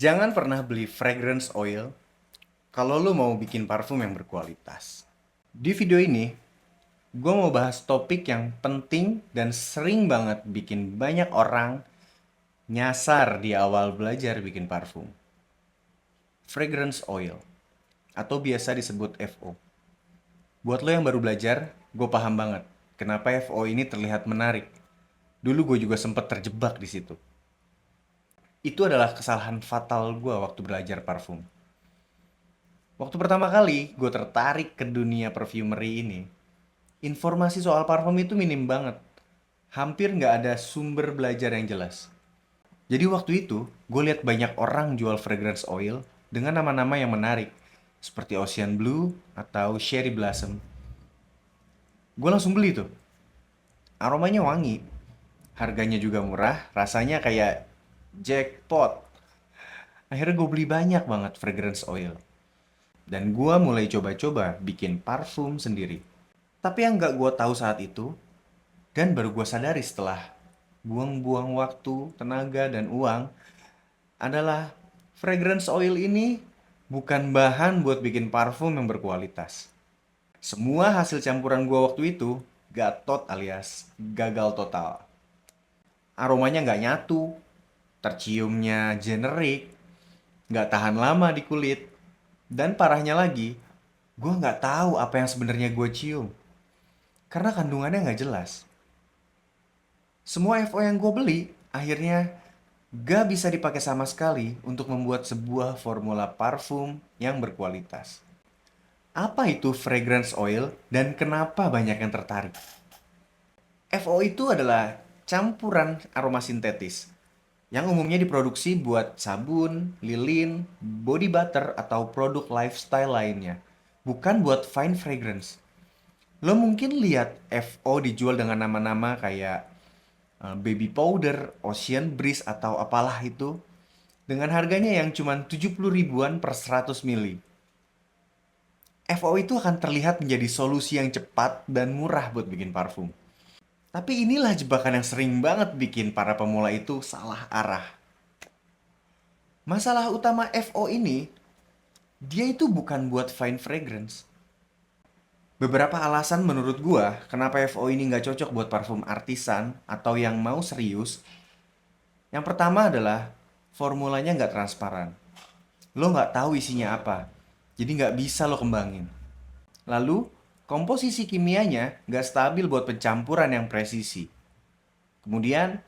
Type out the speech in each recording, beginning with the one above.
Jangan pernah beli fragrance oil kalau lo mau bikin parfum yang berkualitas. Di video ini, gue mau bahas topik yang penting dan sering banget bikin banyak orang nyasar di awal belajar bikin parfum. Fragrance oil, atau biasa disebut FO. Buat lo yang baru belajar, gue paham banget kenapa FO ini terlihat menarik. Dulu gue juga sempat terjebak di situ. Itu adalah kesalahan fatal gue waktu belajar parfum. Waktu pertama kali gue tertarik ke dunia perfumery ini, informasi soal parfum itu minim banget. Hampir nggak ada sumber belajar yang jelas. Jadi waktu itu, gue lihat banyak orang jual fragrance oil dengan nama-nama yang menarik, seperti Ocean Blue atau Cherry Blossom. Gue langsung beli tuh. Aromanya wangi, harganya juga murah, rasanya kayak jackpot. Akhirnya gue beli banyak banget fragrance oil. Dan gue mulai coba-coba bikin parfum sendiri. Tapi yang gak gue tahu saat itu, dan baru gue sadari setelah buang-buang waktu, tenaga, dan uang, adalah fragrance oil ini bukan bahan buat bikin parfum yang berkualitas. Semua hasil campuran gue waktu itu gatot alias gagal total. Aromanya nggak nyatu, terciumnya generik, nggak tahan lama di kulit, dan parahnya lagi, gue nggak tahu apa yang sebenarnya gue cium karena kandungannya nggak jelas. Semua FO yang gue beli akhirnya gak bisa dipakai sama sekali untuk membuat sebuah formula parfum yang berkualitas. Apa itu fragrance oil dan kenapa banyak yang tertarik? FO itu adalah campuran aroma sintetis yang umumnya diproduksi buat sabun, lilin, body butter, atau produk lifestyle lainnya. Bukan buat fine fragrance. Lo mungkin lihat FO dijual dengan nama-nama kayak baby powder, ocean breeze, atau apalah itu. Dengan harganya yang cuma 70 ribuan per 100 mili. FO itu akan terlihat menjadi solusi yang cepat dan murah buat bikin parfum. Tapi inilah jebakan yang sering banget bikin para pemula itu salah arah. Masalah utama FO ini, dia itu bukan buat fine fragrance. Beberapa alasan menurut gua kenapa FO ini nggak cocok buat parfum artisan atau yang mau serius. Yang pertama adalah formulanya nggak transparan. Lo nggak tahu isinya apa, jadi nggak bisa lo kembangin. Lalu, komposisi kimianya nggak stabil buat pencampuran yang presisi. Kemudian,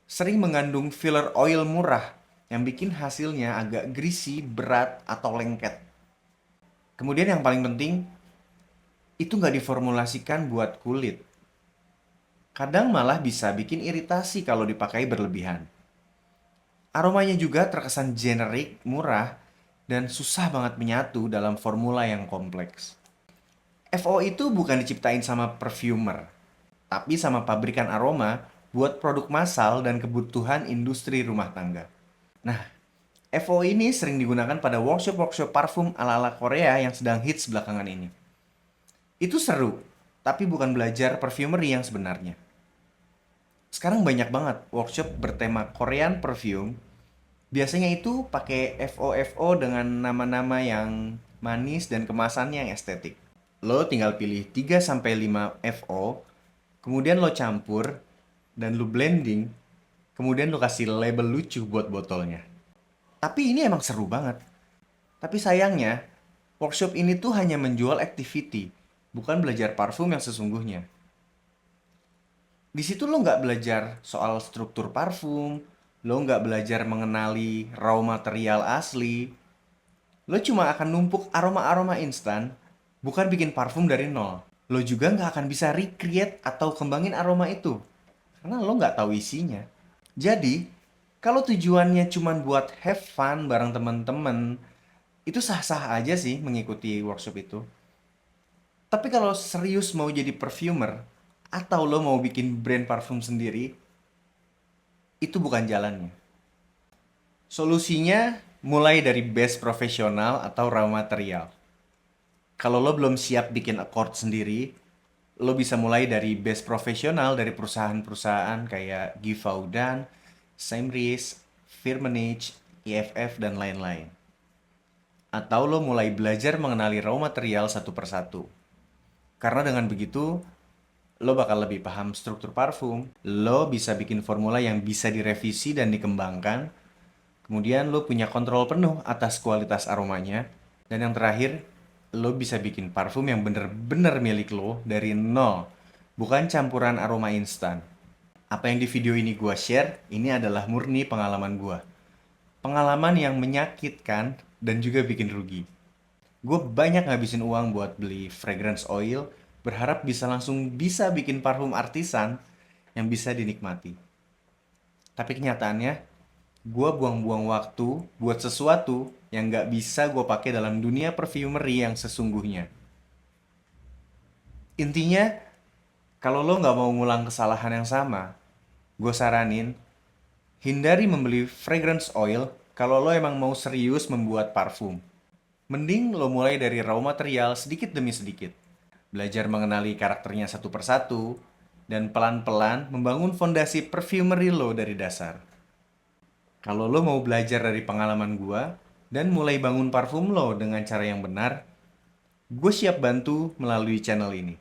sering mengandung filler oil murah yang bikin hasilnya agak greasy, berat, atau lengket. Kemudian yang paling penting, itu nggak diformulasikan buat kulit. Kadang malah bisa bikin iritasi kalau dipakai berlebihan. Aromanya juga terkesan generik, murah, dan susah banget menyatu dalam formula yang kompleks. FO itu bukan diciptain sama perfumer, tapi sama pabrikan aroma buat produk massal dan kebutuhan industri rumah tangga. Nah, FO ini sering digunakan pada workshop-workshop parfum ala-ala Korea yang sedang hits belakangan ini. Itu seru, tapi bukan belajar perfumery yang sebenarnya. Sekarang banyak banget workshop bertema Korean perfume. Biasanya itu pakai FO-FO dengan nama-nama yang manis dan kemasannya yang estetik. Lo tinggal pilih 3 sampai 5 FO, kemudian lo campur, dan lo blending, kemudian lo kasih label lucu buat botolnya. Tapi ini emang seru banget. Tapi sayangnya, workshop ini tuh hanya menjual activity, bukan belajar parfum yang sesungguhnya. Di situ lo nggak belajar soal struktur parfum, lo nggak belajar mengenali raw material asli, lo cuma akan numpuk aroma-aroma instan, bukan bikin parfum dari nol. Lo juga nggak akan bisa recreate atau kembangin aroma itu, karena lo nggak tahu isinya. Jadi, kalau tujuannya cuma buat have fun bareng temen-temen, itu sah-sah aja sih mengikuti workshop itu. Tapi kalau serius mau jadi perfumer, atau lo mau bikin brand parfum sendiri, itu bukan jalannya. Solusinya mulai dari base profesional atau raw material. Kalau lo belum siap bikin accord sendiri, lo bisa mulai dari base profesional dari perusahaan-perusahaan kayak Givaudan, Semris, Firmenich, EFF, dan lain-lain. Atau lo mulai belajar mengenali raw material satu persatu. Karena dengan begitu, lo bakal lebih paham struktur parfum, lo bisa bikin formula yang bisa direvisi dan dikembangkan, kemudian lo punya kontrol penuh atas kualitas aromanya, dan yang terakhir, lo bisa bikin parfum yang bener-bener milik lo dari nol, bukan campuran aroma instan. Apa yang di video ini gua share, ini adalah murni pengalaman gua. Pengalaman yang menyakitkan dan juga bikin rugi. Gue banyak ngabisin uang buat beli fragrance oil, berharap bisa bikin parfum artisan yang bisa dinikmati. Tapi kenyataannya, gue buang-buang waktu buat sesuatu yang gak bisa gue pakai dalam dunia perfumery yang sesungguhnya. Intinya, kalau lo nggak mau ngulang kesalahan yang sama, gue saranin hindari membeli fragrance oil kalau lo emang mau serius membuat parfum. Mending lo mulai dari raw material sedikit demi sedikit. Belajar mengenali karakternya satu persatu, dan pelan-pelan membangun fondasi perfumery lo dari dasar. Kalau lo mau belajar dari pengalaman gua dan mulai bangun parfum lo dengan cara yang benar, gue siap bantu melalui channel ini.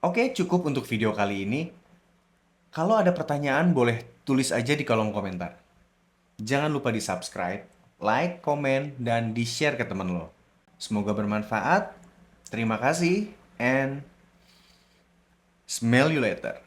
Oke, cukup untuk video kali ini. Kalau ada pertanyaan, boleh tulis aja di kolom komentar. Jangan lupa di subscribe, like, komen, dan di share ke temen lo. Semoga bermanfaat. Terima kasih, and smell you later.